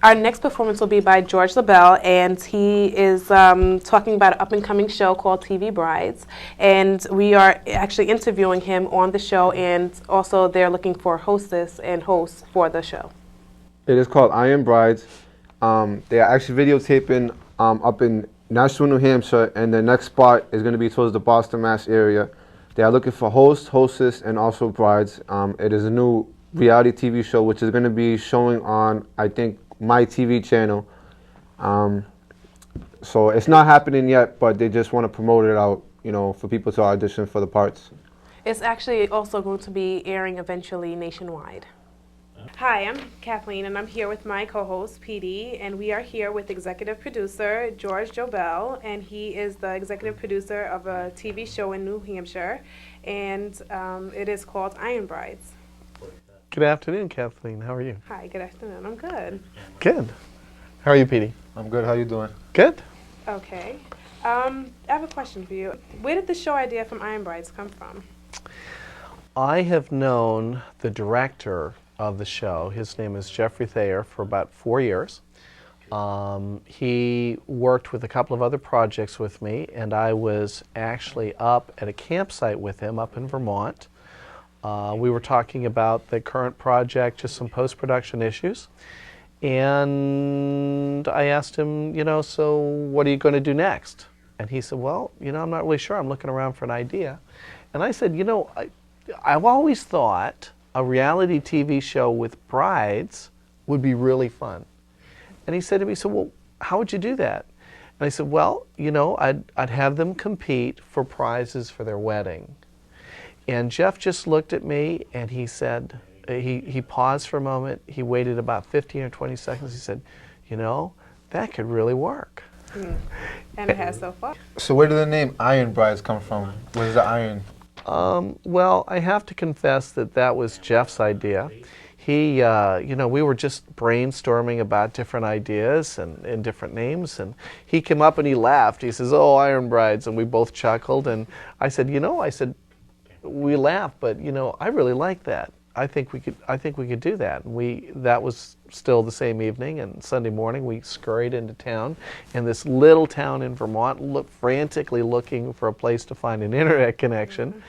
Our next performance will be by George Jobal, and he is talking about an up-and-coming show called TV Brides. And we are actually interviewing him on the show, and also they're looking for hostess and hosts for the show. It is called I Am Brides. They are actually videotaping up in Nashua, New Hampshire, and the next spot is going to be towards the Boston, Mass area. They are looking for hosts, hostess, and also brides. It is a new reality TV show which is going to be showing on, I think, my TV channel. So it's not happening yet, but they just want to promote it out, you know, for people to audition for the parts. It's actually also going to be airing eventually nationwide. Hi, I'm Kathleen, and I'm here with my co-host, PD, and we are here with executive producer George Jobal, and he is the executive producer of a TV show in New Hampshire, and it is called Iron Brides. Good afternoon, Kathleen. How are you? Hi, good afternoon. I'm good. Good. How are you, PD? I'm good. How you doing? Good. Okay. I have a question for you. Where did the show idea from Iron Brides come from? I have known the director of the show. His name is Jeffrey Thayer for about 4 years. He worked with a couple of other projects with me, and I was actually up at a campsite with him up in Vermont. We were talking about the current project, just some post-production issues, and I asked him, you know, so what are you going to do next? And he said, well, you know, I'm not really sure. I'm looking around for an idea. And I said, you know, I've always thought a reality TV show with brides would be really fun. And he said to me, so, well, how would you do that? And I said, well, you know, I'd have them compete for prizes for their wedding. And Jeff just looked at me and he said, he paused for a moment, he waited about 15 or 20 seconds, he said, you know, that could really work. And it has so far. So where did the name Iron Brides come from? Where's the iron? Well, I have to confess that that was Jeff's idea. He, you know, we were just brainstorming about different ideas and different names, and he came up and he laughed. He says, oh, Iron Brides, and we both chuckled, and I said, you know, we laughed, but, you know, I really like that. I think we could do that. And that was still the same evening, and Sunday morning we scurried into town, and this little town in Vermont, frantically looking for a place to find an internet connection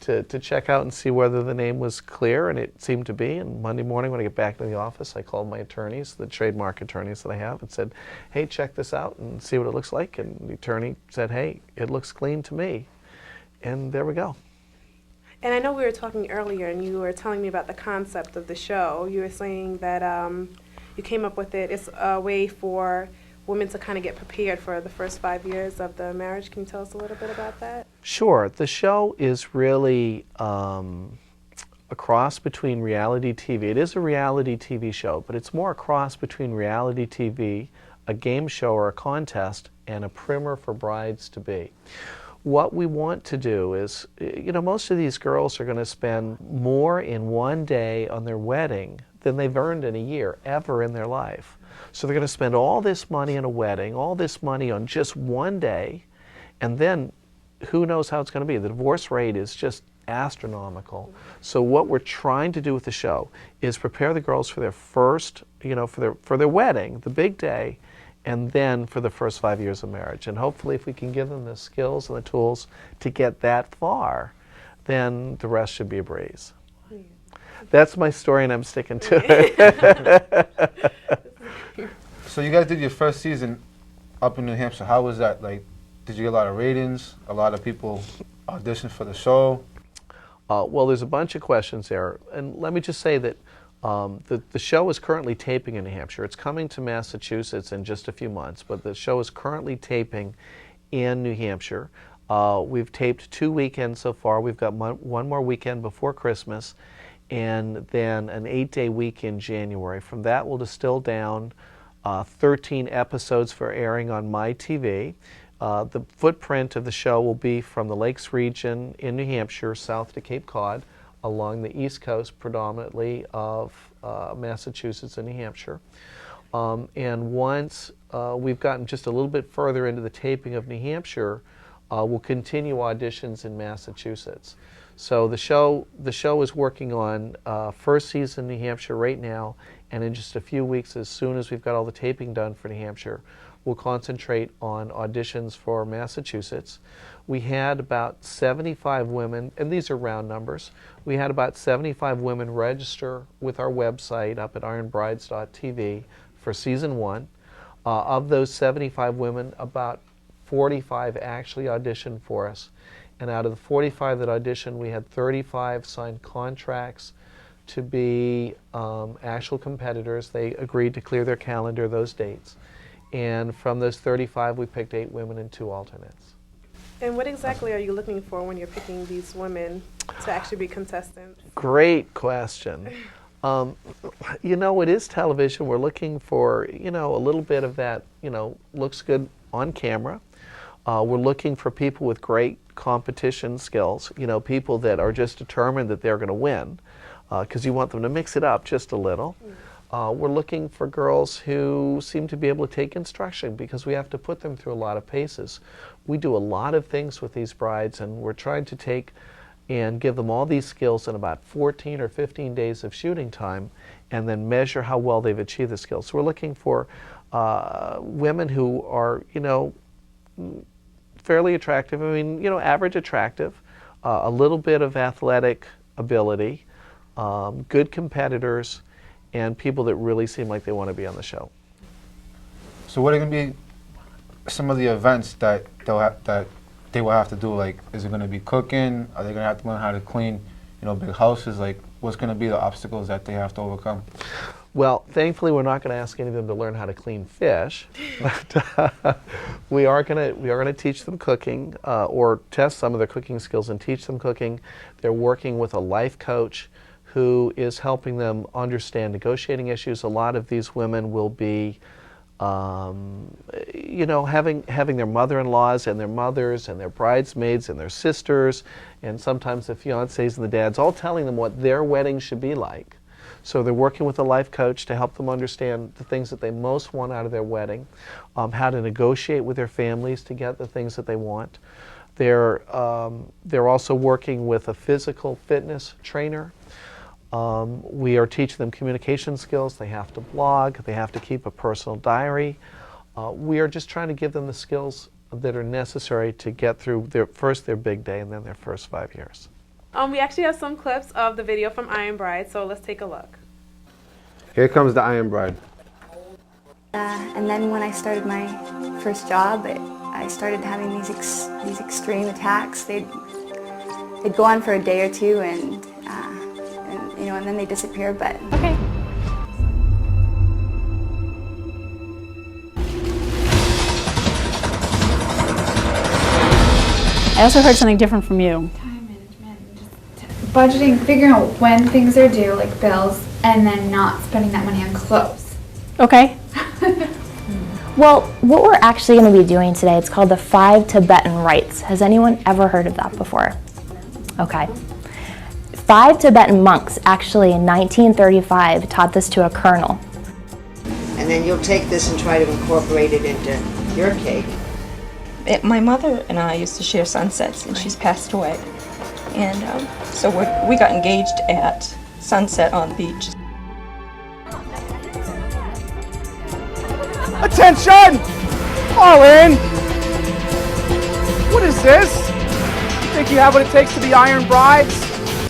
to check out and see whether the name was clear, and it seemed to be. And Monday morning when I get back to the office, I called my attorneys, the trademark attorneys that I have, and said, hey, check this out and see what it looks like. And the attorney said, hey, it looks clean to me. And there we go. And I know we were talking earlier, and you were telling me about the concept of the show. You were saying that you came up with it. It's a way for women to kind of get prepared for the first 5 years of the marriage. Can you tell us a little bit about that? Sure. The show is really a cross between reality TV. It is a reality TV show, but it's more a cross between reality TV, a game show or a contest, and a primer for brides-to-be. What we want to do is, you know, most of these girls are going to spend more in one day on their wedding than they've earned in a year ever in their life. So they're going to spend all this money on a wedding, all this money on just one day, and then who knows how it's going to be. The divorce rate is just astronomical. So what we're trying to do with the show is prepare the girls for their first, you know, for their wedding, the big day, and then for the first 5 years of marriage. And hopefully if we can give them the skills and the tools to get that far, then the rest should be a breeze. That's my story, and I'm sticking to it. So you guys did your first season up in New Hampshire. How was that? Like, did you get a lot of ratings? A lot of people auditioned for the show? Well, there's a bunch of questions there. And let me just say that the show is currently taping in New Hampshire. It's coming to Massachusetts in just a few months, but the show is currently taping in New Hampshire. We've taped 2 weekends so far. We've got one more weekend before Christmas, and then an 8-day week in January. From that, we'll distill down 13 episodes for airing on my TV. The footprint of the show will be from the Lakes region in New Hampshire, south to Cape Cod, along the east coast predominantly of Massachusetts and New Hampshire. And once we've gotten just a little bit further into the taping of New Hampshire, we'll continue auditions in Massachusetts. So the show is working on first season New Hampshire right now, And in just a few weeks, as soon as we've got all the taping done for New Hampshire, we'll concentrate on auditions for Massachusetts. We had about 75 women, and these are round numbers, we had about 75 women register with our website up at ironbrides.tv for season 1. Of those 75 women, about 45 actually auditioned for us. And out of the 45 that auditioned, we had 35 signed contracts to be actual competitors. They agreed to clear their calendar those dates. And from those 35, we picked 8 women and 2 alternates. And what exactly are you looking for when you're picking these women to actually be contestants? Great question. You know, it is television. We're looking for, you know, a little bit of that, you know, looks good on camera. We're looking for people with great competition skills, you know, people that are just determined that they're going to win, because you want them to mix it up just a little. We're looking for girls who seem to be able to take instruction, because we have to put them through a lot of paces. We do a lot of things with these brides, and we're trying to take and give them all these skills in about 14 or 15 days of shooting time, and then measure how well they've achieved the skills. So we're looking for women who are, you know, fairly attractive, I mean, you know, average attractive, a little bit of athletic ability, good competitors, and people that really seem like they want to be on the show. So what are going to be some of the events that they will have to do? Like, is it going to be cooking? Are they going to have to learn how to clean, you know, big houses? Like, what's going to be the obstacles that they have to overcome? Well, thankfully, we're not going to ask any of them to learn how to clean fish, but we are going to teach them cooking, or test some of their cooking skills and teach them cooking. They're working with a life coach who is helping them understand negotiating issues. A lot of these women will be, you know, having their mother-in-laws and their mothers and their bridesmaids and their sisters, and sometimes the fiancés and the dads, all telling them what their wedding should be like. So they're working with a life coach to help them understand the things that they most want out of their wedding, how to negotiate with their families to get the things that they want. They're also working with a physical fitness trainer. We are teaching them communication skills. They have to blog. They have to keep a personal diary. We are just trying to give them the skills that are necessary to get through their big day and then their first 5 years. We actually have some clips of the video from Iron Bride, so let's take a look. Here comes the Iron Bride. And then when I started my first job, I started having these extreme attacks. They'd go on for a day or two, and you know, and then they disappeared. But okay. I also heard something different from you. Time management, just budgeting, figuring out when things are due, like bills, and then not spending that money on clothes. Okay. Well, what we're actually going to be doing today, it's called the 5 Tibetan Rites. Has anyone ever heard of that before? Okay. 5 Tibetan monks actually in 1935 taught this to a colonel. And then you'll take this and try to incorporate it into your cake. My mother and I used to share sunsets, and she's passed away. And so we got engaged at sunset on the beach. Attention! All in! What is this? Think you have what it takes to be Iron Brides?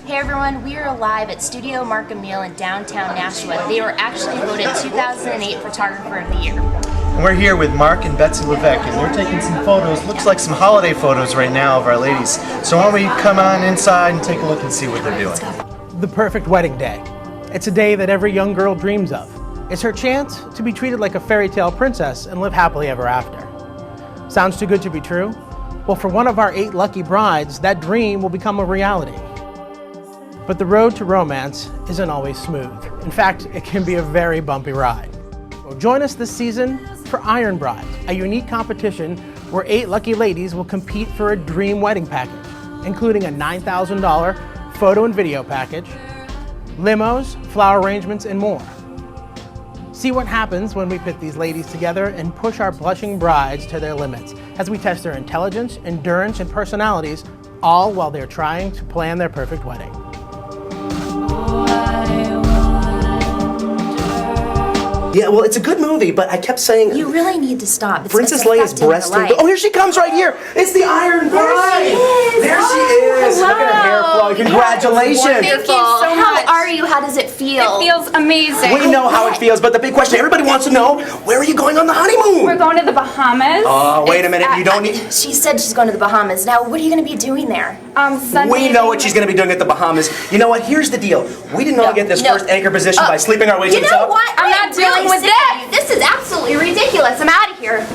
Hey everyone, we are live at Studio Mark Emile in downtown Nashua. They were actually voted 2008 Photographer of the Year. And we're here with Mark and Betsy Levesque, and they're taking some photos, looks like some holiday photos right now of our ladies. So why don't we come on inside and take a look and see what they're doing. The perfect wedding day. It's a day that every young girl dreams of. It's her chance to be treated like a fairy tale princess and live happily ever after. Sounds too good to be true? Well, for one of our 8 lucky brides, that dream will become a reality. But the road to romance isn't always smooth. In fact, it can be a very bumpy ride. Well, join us this season for Iron Bride, a unique competition where 8 lucky ladies will compete for a dream wedding package, including a $9,000 photo and video package, limos, flower arrangements, and more. See what happens when we pit these ladies together and push our blushing brides to their limits as we test their intelligence, endurance, and personalities, all while they're trying to plan their perfect wedding. I wonder Yeah, well, it's a good movie, but I kept saying... You really need to stop. It's Princess Leia's breast... Oh, here she comes right here. It's the Iron Bride. There she is. Hello. Look at her hair flowing. Congratulations. Thank you so much. How are you? How does it feel? It feels amazing. We know how it feels, but the big question everybody wants to know, where are you going on the honeymoon? We're going to the Bahamas. Oh, wait a minute. You don't need... She said she's going to the Bahamas. Now, what are you going to be doing there? We know what she's going to be doing at the Bahamas. You know what? Here's the deal. We did not get this first anchor position by sleeping our way to the top. You know what? I'm not dealing with this. This is absolutely ridiculous. I'm out of here.